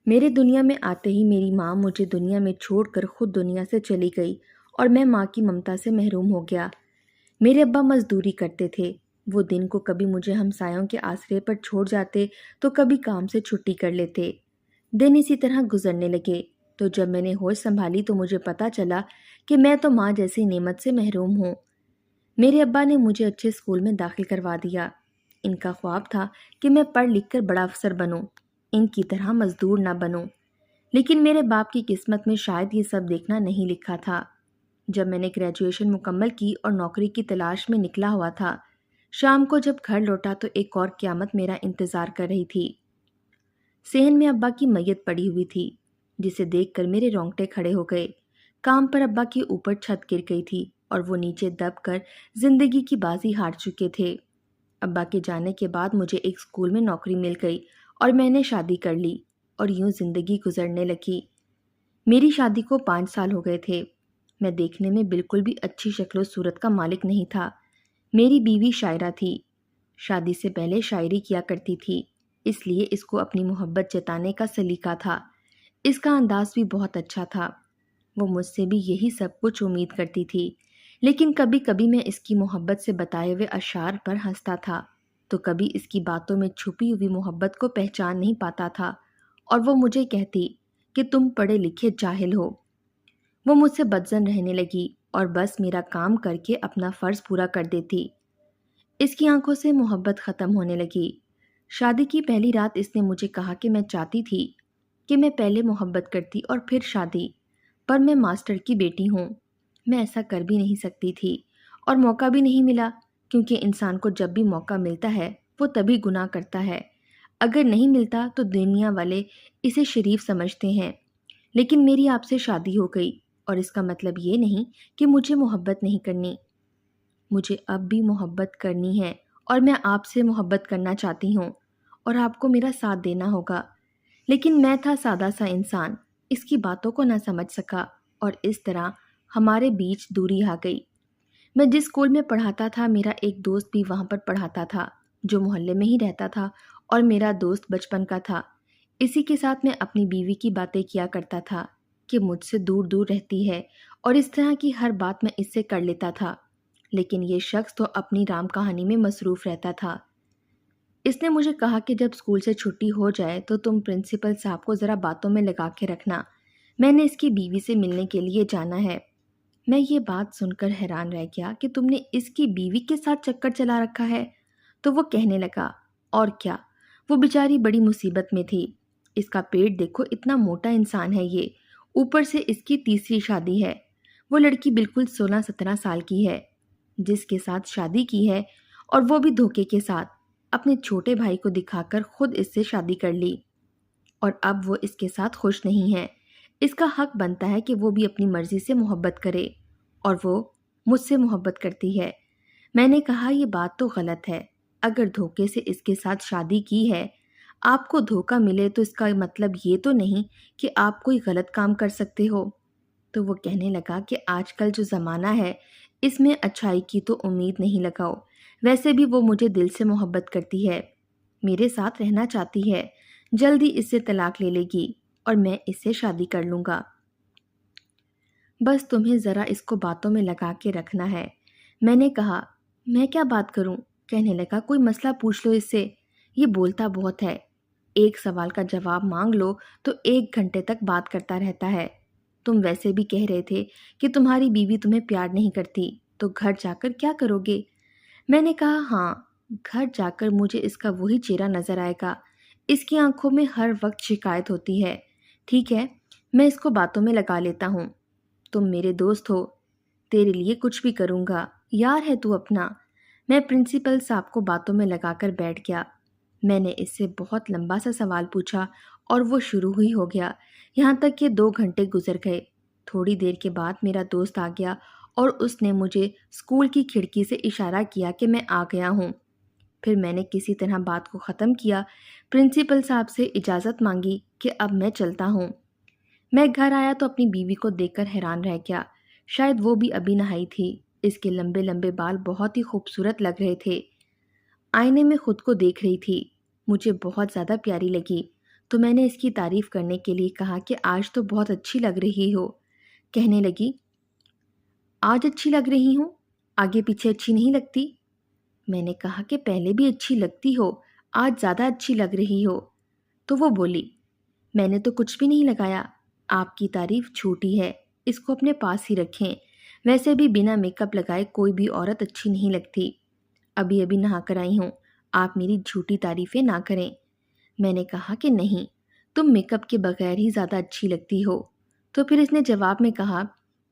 میرے دنیا میں آتے ہی میری ماں مجھے دنیا میں چھوڑ کر خود دنیا سے چلی گئی اور میں ماں کی ممتا سے محروم ہو گیا۔ میرے ابا مزدوری کرتے تھے۔ وہ دن کو کبھی مجھے ہمسایوں کے آسرے پر چھوڑ جاتے تو کبھی کام سے چھٹی کر لیتے۔ دن اسی طرح گزرنے لگے تو جب میں نے ہوش سنبھالی تو مجھے پتا چلا کہ میں تو ماں جیسی نعمت سے محروم ہوں۔ میرے ابا نے مجھے اچھے اسکول میں داخل کروا دیا۔ ان کا خواب تھا کہ میں پڑھ لکھ کر بڑا افسر بنوں، ان کی طرح مزدور نہ بنوں۔ لیکن میرے باپ کی قسمت میں شاید یہ سب دیکھنا نہیں لکھا تھا۔ جب میں نے گریجویشن مکمل کی اور نوکری کی تلاش میں نکلا ہوا تھا، شام کو جب گھر لوٹا تو ایک اور قیامت میرا انتظار کر رہی تھی۔ صحن میں ابا کی میت پڑی ہوئی تھی، جسے دیکھ کر میرے رونگٹے کھڑے ہو گئے۔ کام پر ابا کی اوپر چھت گر گئی تھی اور وہ نیچے دب کر زندگی کی بازی ہار چکے تھے۔ ابا کے جانے کے بعد مجھے ایک اسکول میں نوکری مل گئی اور میں نے شادی کر لی اور یوں زندگی گزرنے لگی۔ میری شادی کو 5 سال ہو گئے تھے۔ میں دیکھنے میں بالکل بھی اچھی شکل و صورت کا مالک نہیں تھا۔ میری بیوی شاعرہ تھی، شادی سے پہلے شاعری کیا کرتی تھی، اس لیے اس کو اپنی محبت جتانے کا سلیقہ تھا۔ اس کا انداز بھی بہت اچھا تھا۔ وہ مجھ سے بھی یہی سب کچھ امید کرتی تھی، لیکن کبھی کبھی میں اس کی محبت سے بتائے ہوئے اشعار پر ہنستا تھا تو کبھی اس کی باتوں میں چھپی ہوئی محبت کو پہچان نہیں پاتا تھا، اور وہ مجھے کہتی کہ تم پڑھے لکھے جاہل ہو۔ وہ مجھ سے بدظن رہنے لگی اور بس میرا کام کر کے اپنا فرض پورا کر دیتی۔ اس کی آنکھوں سے محبت ختم ہونے لگی۔ شادی کی پہلی رات اس نے مجھے کہا کہ میں چاہتی تھی کہ میں پہلے محبت کرتی اور پھر شادی، پر میں ماسٹر کی بیٹی ہوں، میں ایسا کر بھی نہیں سکتی تھی اور موقع بھی نہیں ملا، کیونکہ انسان کو جب بھی موقع ملتا ہے وہ تبھی گناہ کرتا ہے، اگر نہیں ملتا تو دنیا والے اسے شریف سمجھتے ہیں۔ لیکن میری آپ سے شادی ہو گئی اور اس کا مطلب یہ نہیں کہ مجھے محبت نہیں کرنی۔ مجھے اب بھی محبت کرنی ہے اور میں آپ سے محبت کرنا چاہتی ہوں اور آپ کو میرا ساتھ دینا ہوگا۔ لیکن میں تھا سادہ سا انسان، اس کی باتوں کو نہ سمجھ سکا اور اس طرح ہمارے بیچ دوری آ گئی۔ میں جس اسکول میں پڑھاتا تھا میرا ایک دوست بھی وہاں پر پڑھاتا تھا جو محلے میں ہی رہتا تھا اور میرا دوست بچپن کا تھا۔ اسی کے ساتھ میں اپنی بیوی کی باتیں کیا کرتا تھا کہ مجھ سے دور دور رہتی ہے اور اس طرح کی ہر بات میں اس سے کر لیتا تھا، لیکن یہ شخص تو اپنی رام کہانی میں مصروف رہتا تھا۔ اس نے مجھے کہا کہ جب اسکول سے چھٹی ہو جائے تو تم پرنسپل صاحب کو ذرا باتوں میں لگا کے رکھنا، میں نے اس کی بیوی سے ملنے کے لیے جانا ہے۔ میں یہ بات سن کر حیران رہ گیا کہ تم نے اس کی بیوی کے ساتھ چکر چلا رکھا ہے؟ تو وہ کہنے لگا، اور کیا، وہ بیچاری بڑی مصیبت میں تھی، اس کا پیٹ دیکھو، اتنا موٹا انسان ہے یہ، اوپر سے اس کی تیسری شادی ہے۔ وہ لڑکی بالکل 16-17 سال کی ہے جس کے ساتھ شادی کی ہے، اور وہ بھی دھوکے کے ساتھ، اپنے چھوٹے بھائی کو دکھا کر خود اس سے شادی کر لی، اور اب وہ اس کے ساتھ خوش نہیں ہے۔ اس کا حق بنتا ہے کہ وہ بھی اپنی مرضی سے محبت کرے، اور وہ مجھ سے محبت کرتی ہے۔ میں نے کہا یہ بات تو غلط ہے، اگر دھوکے سے اس کے ساتھ شادی کی ہے، آپ کو دھوکہ ملے تو اس کا مطلب یہ تو نہیں کہ آپ کوئی غلط کام کر سکتے ہو۔ تو وہ کہنے لگا کہ آج کل جو زمانہ ہے اس میں اچھائی کی تو امید نہیں لگاؤ، ویسے بھی وہ مجھے دل سے محبت کرتی ہے، میرے ساتھ رہنا چاہتی ہے، جلدی اس سے طلاق لے لے گی اور میں اس سے شادی کر لوں گا، بس تمہیں ذرا اس کو باتوں میں لگا کے رکھنا ہے۔ میں نے کہا میں کیا بات کروں؟ کہنے لگا کوئی مسئلہ پوچھ لو اس سے، یہ بولتا بہت ہے، ایک سوال کا جواب مانگ لو تو 1 گھنٹے تک بات کرتا رہتا ہے۔ تم ویسے بھی کہہ رہے تھے کہ تمہاری بیوی تمہیں پیار نہیں کرتی، تو گھر جا کر کیا کرو گے؟ میں نے کہا ہاں، گھر جا کر مجھے اس کا وہی چہرہ نظر آئے گا، اس کی آنکھوں میں ہر وقت شکایت ہوتی ہے۔ ٹھیک ہے، میں اس کو باتوں میں لگا لیتا ہوں، تم میرے دوست ہو، تیرے لیے کچھ بھی کروں گا، یار ہے تو اپنا۔ میں پرنسپل صاحب کو باتوں میں لگا کر بیٹھ گیا۔ میں نے اس سے بہت لمبا سا سوال پوچھا اور وہ شروع ہی ہو گیا، یہاں تک کہ 2 گھنٹے گزر گئے۔ تھوڑی دیر کے بعد میرا دوست آ گیا اور اس نے مجھے اسکول کی کھڑکی سے اشارہ کیا کہ میں آ گیا ہوں۔ پھر میں نے کسی طرح بات کو ختم کیا، پرنسپل صاحب سے اجازت مانگی کہ اب میں چلتا ہوں۔ میں گھر آیا تو اپنی بیوی کو دیکھ کر حیران رہ گیا، شاید وہ بھی ابھی نہائی تھی، اس کے لمبے لمبے بال بہت ہی خوبصورت لگ رہے تھے۔ آئینے میں خود کو دیکھ رہی تھی، مجھے بہت زیادہ پیاری لگی، تو میں نے اس کی تعریف کرنے کے لیے کہا کہ آج تو بہت اچھی لگ رہی ہو۔ کہنے لگی، آج اچھی لگ رہی ہوں، آگے پیچھے اچھی نہیں لگتی؟ میں نے کہا کہ پہلے بھی اچھی لگتی ہو، آج زیادہ اچھی لگ رہی ہو۔ تو وہ بولی، میں نے تو کچھ بھی نہیں لگایا، آپ کی تعریف جھوٹی ہے، اس کو اپنے پاس ہی رکھیں، ویسے بھی بنا میک اپ لگائے کوئی بھی عورت اچھی نہیں لگتی۔ ابھی ابھی نہا کر آئی ہوں، آپ میری جھوٹی تعریفیں نہ کریں۔ میں نے کہا کہ نہیں، تم میک اپ کے بغیر ہی زیادہ اچھی لگتی ہو۔ تو پھر اس نے جواب میں کہا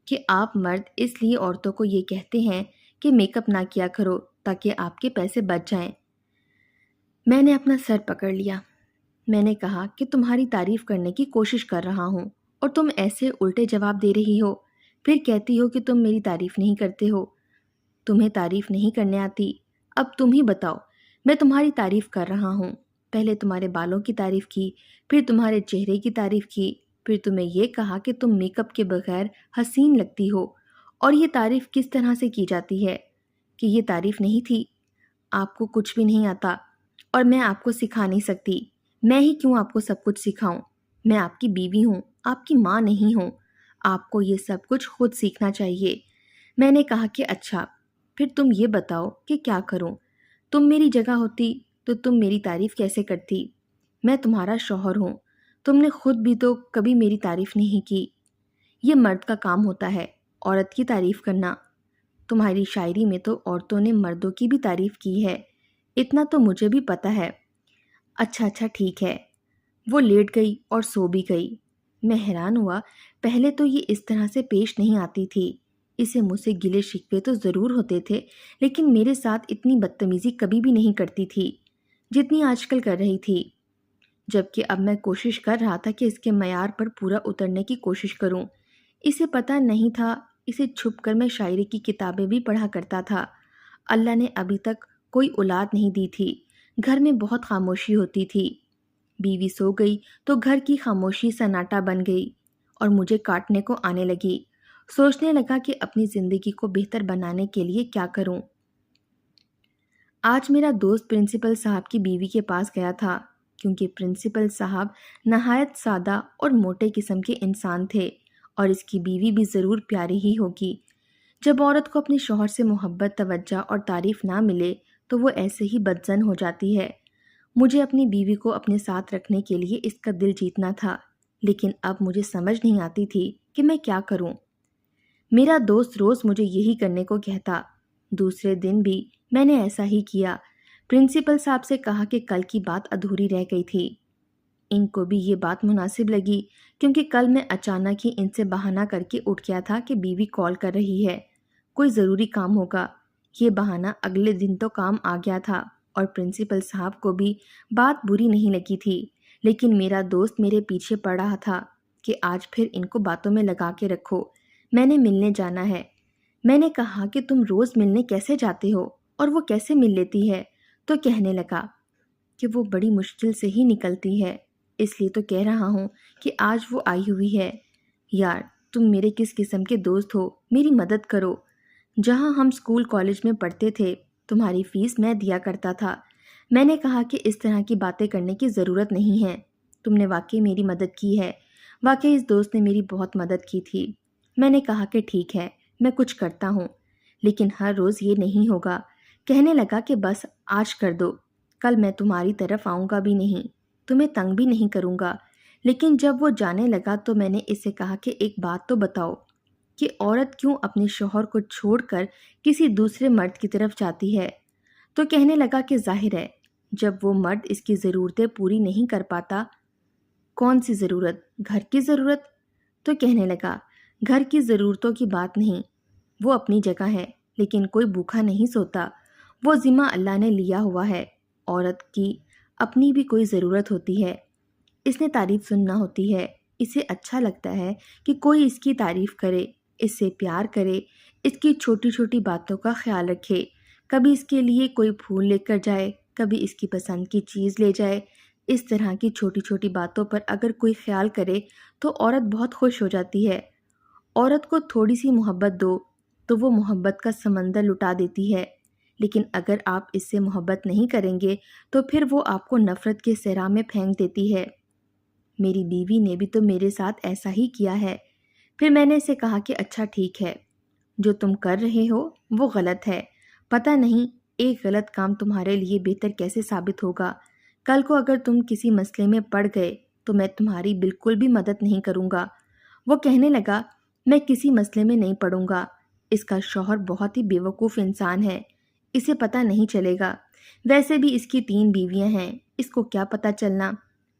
کہ آپ مرد اس لیے عورتوں کو یہ کہتے ہیں کہ میک اپ نہ کیا کرو تاکہ آپ کے پیسے بچ جائیں۔ میں نے اپنا سر پکڑ لیا۔ میں نے کہا کہ تمہاری تعریف کرنے کی کوشش کر رہا ہوں اور تم ایسے الٹے جواب دے رہی ہو، پھر کہتی ہو کہ تم میری تعریف نہیں کرتے ہو، تمہیں تعریف نہیں کرنے آتی۔ اب تم ہی بتاؤ، میں تمہاری تعریف کر رہا ہوں، پہلے تمہارے بالوں کی تعریف کی، پھر تمہارے چہرے کی تعریف کی، پھر تمہیں یہ کہا کہ تم میک اپ کے بغیر حسین لگتی ہو، اور یہ تعریف کس طرح سے کی جاتی ہے کہ یہ تعریف نہیں تھی؟ آپ کو کچھ بھی نہیں آتا اور میں آپ کو سکھا نہیں سکتی۔ میں ہی کیوں آپ کو سب کچھ سکھاؤں؟ میں آپ کی بیوی ہوں، آپ کی ماں نہیں ہوں۔ آپ کو یہ سب کچھ خود سیکھنا چاہیے۔ میں نے کہا کہ اچھا، پھر تم یہ بتاؤ کہ کیا کروں؟ تم میری جگہ ہوتی تو تم میری تعریف کیسے کرتی؟ میں تمہارا شوہر ہوں، تم نے خود بھی تو کبھی میری تعریف نہیں کی۔ یہ مرد کا کام ہوتا ہے، عورت کی تعریف کرنا۔ تمہاری شاعری میں تو عورتوں نے مردوں کی بھی تعریف کی ہے، اتنا تو مجھے بھی پتہ ہے۔ اچھا ٹھیک ہے۔ وہ لیٹ گئی اور سو بھی گئی۔ میں حیران ہوا، پہلے تو یہ اس طرح سے پیش نہیں آتی تھی۔ اسے مجھ سے گلے شکوے تو ضرور ہوتے تھے، لیکن میرے ساتھ اتنی بدتمیزی کبھی بھی نہیں کرتی تھی جتنی آج کل کر رہی تھی۔ جبکہ اب میں کوشش کر رہا تھا کہ اس کے معیار پر پورا اترنے کی کوشش کروں۔ اسے پتہ نہیں تھا، اسے چھپ کر میں شاعری کی کتابیں بھی پڑھا کرتا تھا۔ اللہ نے ابھی تک کوئی اولاد نہیں دی تھی، گھر میں بہت خاموشی ہوتی تھی۔ بیوی سو گئی تو گھر کی خاموشی سناٹا بن گئی اور مجھے کاٹنے کو آنے لگی۔ سوچنے لگا کہ اپنی زندگی کو بہتر بنانے کے لیے کیا کروں۔ آج میرا دوست پرنسپل صاحب کی بیوی کے پاس گیا تھا، کیونکہ پرنسپل صاحب نہایت سادہ اور موٹے قسم کے انسان تھے، اور اس کی بیوی بھی ضرور پیاری ہی ہوگی۔ جب عورت کو اپنے شوہر سے محبت، توجہ اور تعریف نہ ملے تو وہ ایسے ہی بدظن ہو جاتی ہے۔ مجھے اپنی بیوی کو اپنے ساتھ رکھنے کے لیے اس کا دل جیتنا تھا، لیکن اب مجھے سمجھ نہیں آتی تھی کہ میں کیا کروں۔ میرا دوست روز مجھے یہی کرنے کو کہتا۔ دوسرے دن بھی میں نے ایسا ہی کیا۔ پرنسپل صاحب سے کہا کہ کل کی بات ادھوری رہ گئی تھی۔ ان کو بھی یہ بات مناسب لگی، کیونکہ کل میں اچانک ہی ان سے بہانہ کر کے اٹھ گیا تھا کہ بیوی کال کر رہی ہے، کوئی ضروری کام ہوگا۔ یہ بہانہ اگلے دن تو کام آ گیا تھا، اور پرنسپل صاحب کو بھی بات بری نہیں لگی تھی، لیکن میرا دوست میرے پیچھے پڑ رہا تھا کہ آج پھر ان کو باتوں میں لگا کے رکھو، میں نے ملنے جانا ہے۔ میں نے کہا کہ تم روز ملنے کیسے جاتے ہو اور وہ کیسے مل لیتی ہے؟ تو کہنے لگا کہ وہ بڑی مشکل سے ہی نکلتی ہے، اس لیے تو کہہ رہا ہوں کہ آج وہ آئی ہوئی ہے۔ یار تم میرے کس قسم کے دوست ہو، میری مدد کرو۔ جہاں ہم اسکول کالج میں پڑھتے تھے تمہاری فیس میں دیا کرتا تھا۔ میں نے کہا کہ اس طرح کی باتیں کرنے کی ضرورت نہیں ہے، تم نے واقعی میری مدد کی ہے۔ واقعی اس دوست نے میری بہت مدد کی تھی۔ میں نے کہا کہ ٹھیک ہے، میں کچھ کرتا ہوں، لیکن ہر روز یہ نہیں ہوگا۔ کہنے لگا کہ بس آج کر دو، کل میں تمہاری طرف آؤں گا بھی نہیں، تمہیں تنگ بھی نہیں کروں گا۔ لیکن جب وہ جانے لگا تو میں نے اس سے کہا کہ ایک بات تو بتاؤ کہ عورت کیوں اپنے شوہر کو چھوڑ کر کسی دوسرے مرد کی طرف جاتی ہے؟ تو کہنے لگا کہ ظاہر ہے، جب وہ مرد اس کی ضرورتیں پوری نہیں کر پاتا۔ کون سی ضرورت؟ گھر کی ضرورت؟ تو کہنے لگا گھر کی ضرورتوں کی بات نہیں، وہ اپنی جگہ ہے، لیکن کوئی بھوکا نہیں سوتا، وہ ذمہ اللہ نے لیا ہوا ہے۔ عورت کی اپنی بھی کوئی ضرورت ہوتی ہے، اس نے تعریف سننا ہوتی ہے، اسے اچھا لگتا ہے کہ کوئی اس کی تعریف کرے، اس سے پیار کرے، اس کی چھوٹی چھوٹی باتوں کا خیال رکھے، کبھی اس کے لیے کوئی پھول لے کر جائے، کبھی اس کی پسند کی چیز لے جائے۔ اس طرح کی چھوٹی چھوٹی باتوں پر اگر کوئی خیال کرے تو عورت بہت خوش ہو جاتی ہے۔ عورت کو تھوڑی سی محبت دو تو وہ محبت کا سمندر لٹا دیتی ہے، لیکن اگر آپ اس سے محبت نہیں کریں گے تو پھر وہ آپ کو نفرت کے صحرا میں پھینک دیتی ہے۔ میری بیوی نے بھی تو میرے ساتھ ایسا ہی کیا ہے۔ پھر میں نے اسے کہا کہ اچھا ٹھیک ہے، جو تم کر رہے ہو وہ غلط ہے، پتہ نہیں ایک غلط کام تمہارے لیے بہتر کیسے ثابت ہوگا۔ کل کو اگر تم کسی مسئلے میں پڑ گئے تو میں تمہاری بالکل بھی مدد نہیں کروں گا۔ وہ کہنے لگا، میں کسی مسئلے میں نہیں پڑوں گا، اس کا شوہر بہت ہی بیوقوف انسان ہے، اسے پتہ نہیں چلے گا، ویسے بھی اس کی 3 بیویاں ہیں، اس کو کیا پتہ چلنا۔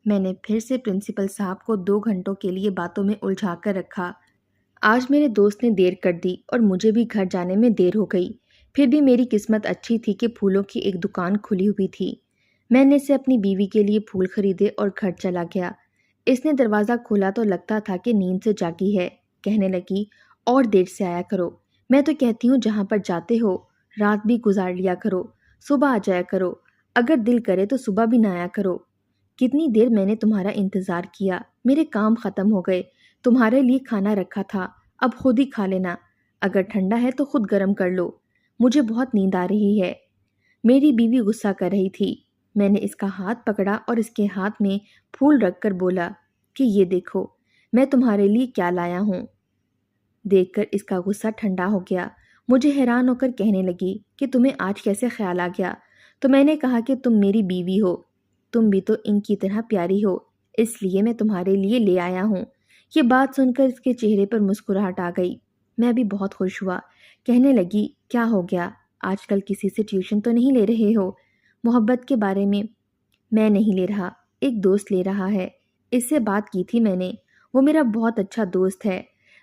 میں نے پھر سے پرنسپل صاحب کو 2 گھنٹوں کے لیے باتوں میں الجھا کر رکھا۔ آج میرے دوست نے دیر کر دی اور مجھے بھی گھر جانے میں دیر ہو گئی۔ پھر بھی میری قسمت اچھی تھی کہ پھولوں کی ایک دکان کھلی ہوئی تھی۔ میں نے اسے اپنی بیوی کے لیے پھول خریدے اور گھر چلا گیا۔ اس نے دروازہ کھولا تو لگتا تھا کہ نیند سے جاگی ہے۔ کہنے لگی، اور دیر سے آیا کرو، میں تو کہتی ہوں جہاں پر جاتے ہو رات بھی گزار لیا کرو، صبح آ جایا کرو، اگر دل کرے تو صبح بھی نہ آیا کرو۔ کتنی دیر میں نے تمہارا انتظار کیا، میرے کام ختم ہو گئے، تمہارے لیے کھانا رکھا تھا، اب خود ہی کھا لینا، اگر ٹھنڈا ہے تو خود گرم کر لو، مجھے بہت نیند آ رہی ہے۔ میری بیوی غصہ کر رہی تھی۔ میں نے اس کا ہاتھ پکڑا اور اس کے ہاتھ میں پھول رکھ کر بولا کہ یہ دیکھو میں تمہارے لیے کیا لایا ہوں۔ دیکھ کر اس کا غصہ ٹھنڈا ہو گیا۔ مجھے حیران ہو کر کہنے لگی کہ تمہیں آج کیسے خیال آ گیا؟ تو میں نے کہا کہ تم میری بیوی ہو، تم بھی تو ان کی طرح پیاری ہو، اس لیے میں تمہارے لیے لے آیا ہوں۔ یہ بات سن کر اس کے چہرے پر مسکراہٹ آ گئی۔ میں بھی بہت خوش ہوا۔ کہنے لگی، کیا ہو گیا؟ آج کل کسی سے ٹیوشن تو نہیں لے رہے ہو؟ محبت کے بارے میں نہیں لے رہا، ایک دوست لے رہا ہے، اس سے بات کی تھی میں نے، وہ میرا بہت اچھا دوست ہے۔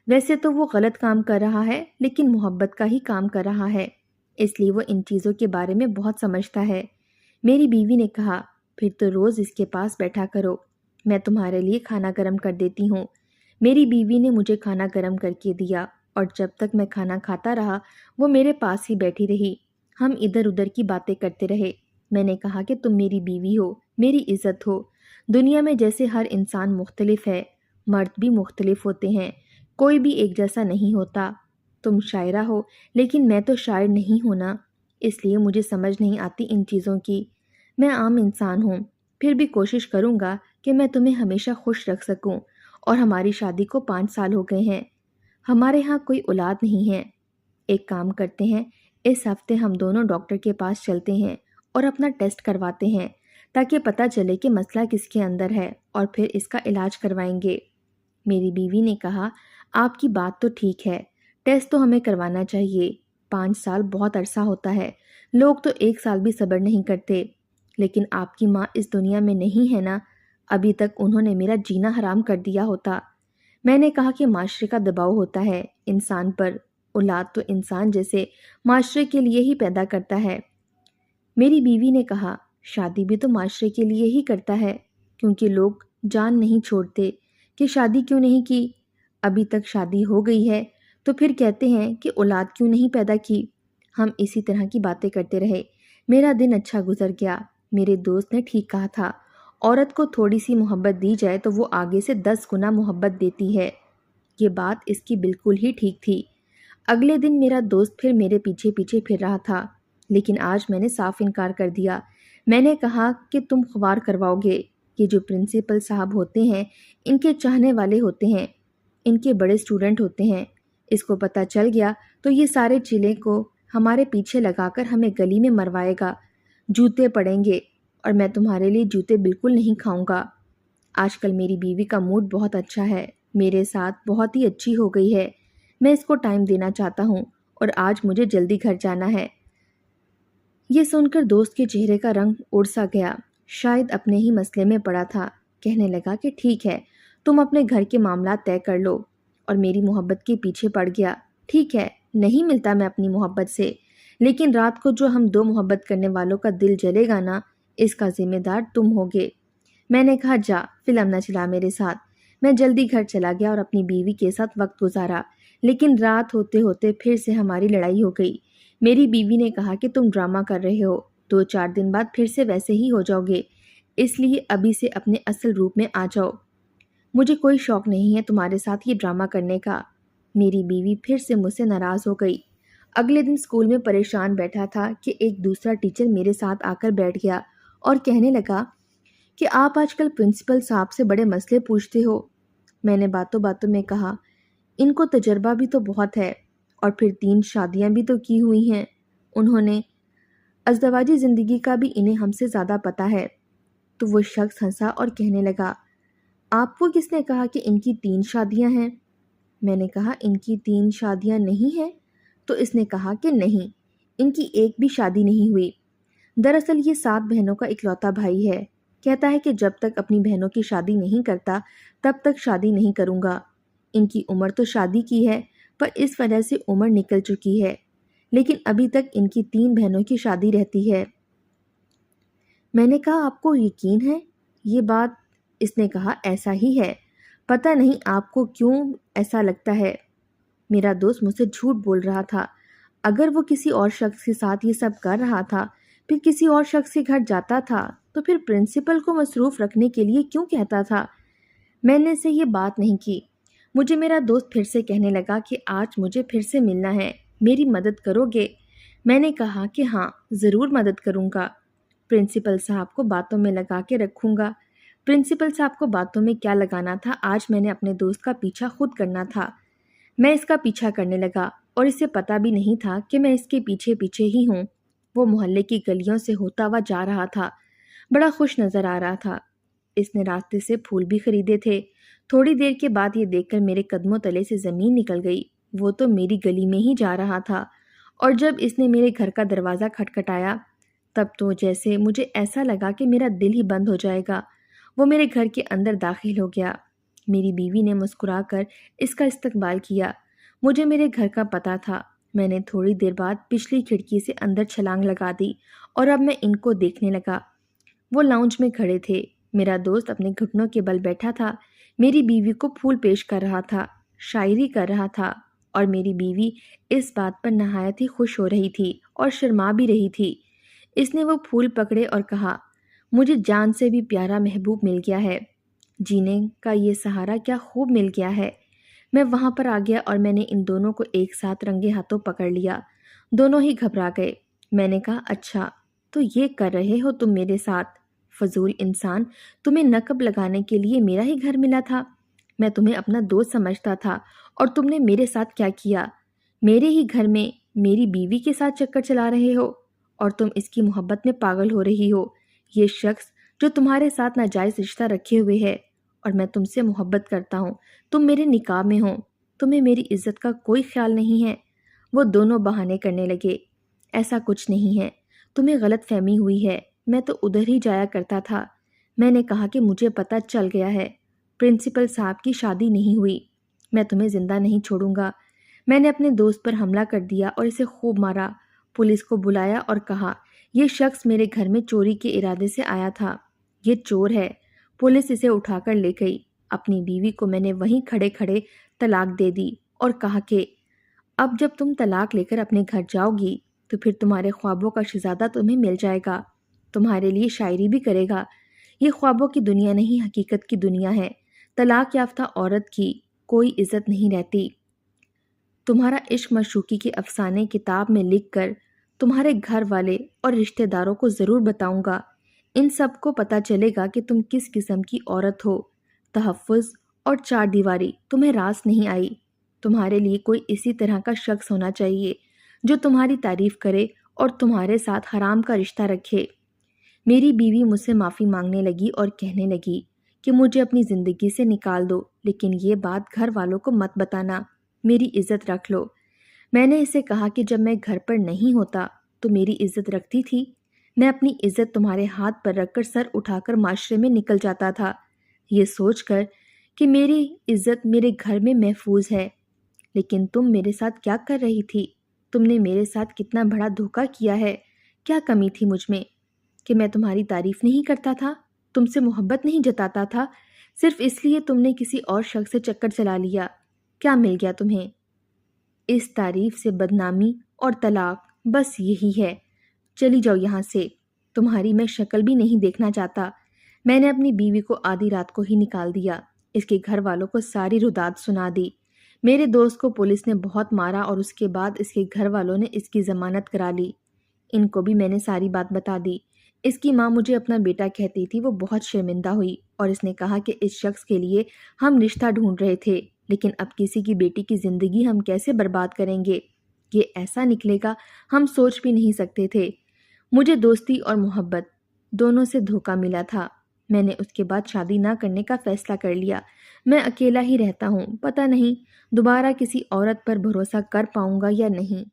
ویسے تو وہ غلط کام کر رہا ہے لیکن محبت کا ہی کام کر رہا ہے، اس لیے وہ ان چیزوں کے بارے میں بہت سمجھتا ہے۔ میری بیوی نے کہا، پھر تو روز اس کے پاس بیٹھا کرو، میں تمہارے لیے کھانا گرم کر دیتی ہوں۔ میری بیوی نے مجھے کھانا گرم کر کے دیا اور جب تک میں کھانا کھاتا رہا وہ میرے پاس ہی بیٹھی رہی۔ ہم ادھر ادھر کی باتیں کرتے رہے۔ میں نے کہا کہ تم میری بیوی ہو، میری عزت ہو۔ دنیا میں جیسے ہر انسان مختلف ہے، مرد بھی مختلف ہوتے ہیں، کوئی بھی ایک جیسا نہیں ہوتا۔ تم شاعرہ ہو لیکن میں تو شاعر نہیں ہوں نا، اس لیے مجھے سمجھ نہیں آتی ان چیزوں کی۔ میں عام انسان ہوں، پھر بھی کوشش کروں گا کہ میں تمہیں ہمیشہ خوش رکھ سکوں، اور ہماری شادی کو 5 سال ہو گئے ہیں، ہمارے ہاں کوئی اولاد نہیں ہے۔ ایک کام کرتے ہیں، اس ہفتے ہم دونوں ڈاکٹر کے پاس چلتے ہیں اور اپنا ٹیسٹ کرواتے ہیں تاکہ پتہ چلے کہ مسئلہ کس کے اندر ہے اور پھر اس کا علاج کروائیں گے۔ میری بیوی نے کہا، آپ کی بات تو ٹھیک ہے، ٹیسٹ تو ہمیں کروانا چاہیے، 5 سال بہت عرصہ ہوتا ہے، لوگ تو 1 سال بھی صبر نہیں کرتے، لیکن آپ کی ماں اس دنیا میں نہیں ہے نا، ابھی تک انہوں نے میرا جینا حرام کر دیا ہوتا۔ میں نے کہا کہ معاشرے کا دباؤ ہوتا ہے انسان پر، اولاد تو انسان جیسے معاشرے کے لیے ہی پیدا کرتا ہے۔ میری بیوی نے کہا، شادی بھی تو معاشرے کے لیے ہی کرتا ہے، کیونکہ لوگ جان نہیں چھوڑتے کہ شادی کیوں نہیں کی، ابھی تک شادی ہو گئی ہے تو پھر کہتے ہیں کہ اولاد کیوں نہیں پیدا کی۔ ہم اسی طرح کی باتیں کرتے رہے۔ میرا دن اچھا گزر گیا۔ میرے دوست نے ٹھیک کہا تھا، عورت کو تھوڑی سی محبت دی جائے تو وہ آگے سے 10 گنا محبت دیتی ہے۔ یہ بات اس کی بالکل ہی ٹھیک تھی۔ اگلے دن میرا دوست پھر میرے پیچھے پیچھے پھر رہا تھا، لیکن آج میں نے صاف انکار کر دیا۔ میں نے کہا کہ تم خوار کرواؤ گے، یہ جو پرنسپل صاحب ہوتے ہیں ان کے چاہنے والے ہوتے ہیں، ان کے بڑے اسٹوڈنٹ ہوتے ہیں، اس کو پتہ چل گیا تو یہ سارے چیلے کو ہمارے پیچھے لگا کر ہمیں گلی میں مروائے گا، جوتے پڑیں گے، اور میں تمہارے لیے جوتے بالکل نہیں کھاؤں گا۔ آج کل میری بیوی کا موڈ بہت اچھا ہے، میرے ساتھ بہت ہی اچھی ہو گئی ہے، میں اس کو ٹائم دینا چاہتا ہوں اور آج مجھے جلدی گھر جانا ہے۔ یہ سن کر دوست کے چہرے کا رنگ اڑ سا گیا، شاید اپنے ہی مسئلے میں پڑا تھا۔ کہنے لگا کہ ٹھیک ہے، تم اپنے گھر کے معاملات طے کر لو، اور میری محبت کے پیچھے پڑ گیا۔ ٹھیک ہے، نہیں ملتا میں اپنی محبت سے، لیکن رات کو جو ہم 2 محبت کرنے والوں کا دل جلے گا نا، اس کا ذمہ دار تم ہوگے۔ میں نے کہا، جا فلم نہ چلا میرے ساتھ۔ میں جلدی گھر چلا گیا اور اپنی بیوی کے ساتھ وقت گزارا، لیکن رات ہوتے ہوتے پھر سے ہماری لڑائی ہو گئی۔ میری بیوی نے کہا کہ تم ڈرامہ کر رہے ہو، 2-4 دن بعد پھر سے ویسے ہی ہو جاؤ گے، اس لیے ابھی سے اپنے اصل روپ میں آ جاؤ۔ مجھے کوئی شوق نہیں ہے تمہارے ساتھ یہ ڈرامہ کرنے کا۔ میری بیوی پھر سے مجھ سے ناراض ہو گئی۔ اگلے دن اسکول میں پریشان بیٹھا تھا کہ ایک دوسرا ٹیچر میرے ساتھ آ کر بیٹھ گیا اور کہنے لگا، کہ آپ آج کل پرنسپل صاحب سے بڑے مسئلے پوچھتے ہو۔ میں نے باتوں باتوں میں کہا، ان کو تجربہ بھی تو بہت ہے، اور پھر 3 شادیاں بھی تو کی ہوئی ہیں انہوں نے، ازدواجی زندگی کا بھی انہیں ہم سے زیادہ پتہ ہے۔ تو وہ شخص ہنسا اور کہنے لگا، آپ کو کس نے کہا کہ ان کی 3 شادیاں ہیں؟ میں نے کہا، ان کی 3 شادیاں نہیں ہیں؟ تو اس نے کہا کہ نہیں، ان کی ایک بھی شادی نہیں ہوئی۔ دراصل یہ 7 بہنوں کا اکلوتا بھائی ہے، کہتا ہے کہ جب تک اپنی بہنوں کی شادی نہیں کرتا تب تک شادی نہیں کروں گا۔ ان کی عمر تو شادی کی ہے، پر اس وجہ سے عمر نکل چکی ہے، لیکن ابھی تک ان کی 3 بہنوں کی شادی رہتی ہے۔ میں نے کہا، آپ کو یقین ہے یہ بات؟ اس نے کہا، ایسا ہی ہے، پتہ نہیں آپ کو کیوں ایسا لگتا ہے۔ میرا دوست مجھ سے جھوٹ بول رہا تھا۔ اگر وہ کسی اور شخص کے ساتھ یہ سب کر رہا تھا، پھر کسی اور شخص کے گھر جاتا تھا، تو پھر پرنسپل کو مصروف رکھنے کے لیے کیوں کہتا تھا؟ میں نے اسے یہ بات نہیں کی۔ مجھے میرا دوست پھر سے کہنے لگا کہ آج مجھے پھر سے ملنا ہے، میری مدد کرو گے؟ میں نے کہا کہ ہاں، ضرور مدد کروں گا، پرنسپل صاحب کو باتوں میں لگا کے رکھوں گا۔ پرنسپل صاحب کو باتوں میں کیا لگانا تھا، آج میں نے اپنے دوست کا پیچھا خود کرنا تھا۔ میں اس کا پیچھا کرنے لگا، اور اسے پتہ بھی نہیں تھا کہ میں اس کے پیچھے پیچھے ہی ہوں۔ وہ محلے کی گلیوں سے ہوتا ہوا جا رہا تھا، بڑا خوش نظر آ رہا تھا۔ اس نے راستے سے پھول بھی خریدے تھے۔ تھوڑی دیر کے بعد یہ دیکھ کر میرے قدموں تلے سے زمین نکل گئی، وہ تو میری گلی میں ہی جا رہا تھا، اور جب اس نے میرے گھر کا دروازہ کھٹکھٹایا تب تو جیسے مجھے ایسا لگا کہ میرا دل ہی بند ہو جائے گا۔ وہ میرے گھر کے اندر داخل ہو گیا۔ میری بیوی نے مسکرا کر اس کا استقبال کیا۔ مجھے میرے گھر کا پتہ تھا۔ میں نے تھوڑی دیر بعد پچھلی کھڑکی سے اندر چھلانگ لگا دی، اور اب میں ان کو دیکھنے لگا۔ وہ لاؤنج میں کھڑے تھے۔ میرا دوست اپنے گھٹنوں کے بل بیٹھا تھا، میری بیوی کو پھول پیش کر رہا تھا، شاعری کر رہا تھا، اور میری بیوی اس بات پر نہایت ہی خوش ہو رہی تھی اور شرما بھی رہی تھی۔ اس نے وہ پھول پکڑے اور کہا، مجھے جان سے بھی پیارا محبوب مل گیا ہے، جینے کا یہ سہارا کیا خوب مل گیا ہے۔ میں وہاں پر آ گیا اور میں نے ان دونوں کو ایک ساتھ رنگے ہاتھوں پکڑ لیا۔ دونوں ہی گھبرا گئے۔ میں نے کہا، اچھا تو یہ کر رہے ہو تم میرے ساتھ؟ فضول انسان، تمہیں نقب لگانے کے لیے میرا ہی گھر ملا تھا؟ میں تمہیں اپنا دوست سمجھتا تھا، اور تم نے میرے ساتھ کیا کیا؟ میرے ہی گھر میں میری بیوی کے ساتھ چکر چلا رہے ہو، اور تم اس کی محبت میں پاگل ہو رہی ہو۔ یہ شخص جو تمہارے ساتھ ناجائز رشتہ رکھے ہوئے ہے، اور میں تم سے محبت کرتا ہوں، تم میرے نکاح میں ہو، تمہیں میری عزت کا کوئی خیال نہیں ہے۔ وہ دونوں بہانے کرنے لگے، ایسا کچھ نہیں ہے، تمہیں غلط فہمی ہوئی ہے، میں تو ادھر ہی جایا کرتا تھا۔ میں نے کہا کہ مجھے پتہ چل گیا ہے، پرنسپل صاحب کی شادی نہیں ہوئی، میں تمہیں زندہ نہیں چھوڑوں گا۔ میں نے اپنے دوست پر حملہ کر دیا اور اسے خوب مارا، پولیس کو بلایا اور کہا، یہ شخص میرے گھر میں چوری کے ارادے سے آیا تھا، یہ چور ہے۔ پولیس اسے اٹھا کر لے گئی۔ اپنی بیوی کو میں نے وہیں کھڑے کھڑے طلاق دے دی، اور کہا کہ اب جب تم طلاق لے کر اپنے گھر جاؤ گی تو پھر تمہارے خوابوں کا شہزادہ تمہیں مل جائے گا، تمہارے لیے شاعری بھی کرے گا۔ یہ خوابوں کی دنیا نہیں، حقیقت کی دنیا ہے۔ طلاق یافتہ عورت کی کوئی عزت نہیں رہتی۔ تمہارا عشق معشوقی کے افسانے کتاب میں لکھ کر تمہارے گھر والے اور رشتہ داروں کو ضرور بتاؤں گا۔ ان سب کو پتہ چلے گا کہ تم کس قسم کی عورت ہو۔ تحفظ اور 4 دیواری تمہیں راس نہیں آئی۔ تمہارے لیے کوئی اسی طرح کا شخص ہونا چاہیے جو تمہاری تعریف کرے اور تمہارے ساتھ حرام کا رشتہ رکھے۔ میری بیوی مجھ سے معافی مانگنے لگی اور کہنے لگی کہ مجھے اپنی زندگی سے نکال دو، لیکن یہ بات گھر والوں کو مت بتانا، میری عزت رکھ لو۔ میں نے اسے کہا کہ جب میں گھر پر نہیں ہوتا تو میری عزت رکھتی تھی؟ میں اپنی عزت تمہارے ہاتھ پر رکھ کر سر اٹھا کر معاشرے میں نکل جاتا تھا، یہ سوچ کر کہ میری عزت میرے گھر میں محفوظ ہے۔ لیکن تم میرے ساتھ کیا کر رہی تھی؟ تم نے میرے ساتھ کتنا بڑا دھوکہ کیا ہے۔ کیا کمی تھی مجھ میں کہ میں تمہاری تعریف نہیں کرتا تھا، تم سے محبت نہیں جتاتا تھا؟ صرف اس لیے تم نے کسی اور شخص سے چکر چلا لیا۔ کیا مل گیا تمہیں؟ اس تعریف سے بدنامی اور طلاق، بس یہی ہے۔ چلی جاؤ یہاں سے، تمہاری میں شکل بھی نہیں دیکھنا چاہتا۔ میں نے اپنی بیوی کو آدھی رات کو ہی نکال دیا، اس کے گھر والوں کو ساری روداد سنا دی۔ میرے دوست کو پولیس نے بہت مارا اور اس کے بعد اس کے گھر والوں نے اس کی ضمانت کرا لی۔ ان کو بھی میں نے ساری بات بتا دی۔ اس کی ماں مجھے اپنا بیٹا کہتی تھی، وہ بہت شرمندہ ہوئی اور اس نے کہا کہ اس شخص کے لیے ہم رشتہ ڈھونڈ رہے تھے، لیکن اب کسی کی بیٹی کی زندگی ہم کیسے برباد کریں گے؟ یہ ایسا نکلے گا ہم سوچ بھی نہیں سکتے تھے۔ مجھے دوستی اور محبت دونوں سے دھوکہ ملا تھا۔ میں نے اس کے بعد شادی نہ کرنے کا فیصلہ کر لیا۔ میں اکیلا ہی رہتا ہوں، پتہ نہیں دوبارہ کسی عورت پر بھروسہ کر پاؤں گا یا نہیں۔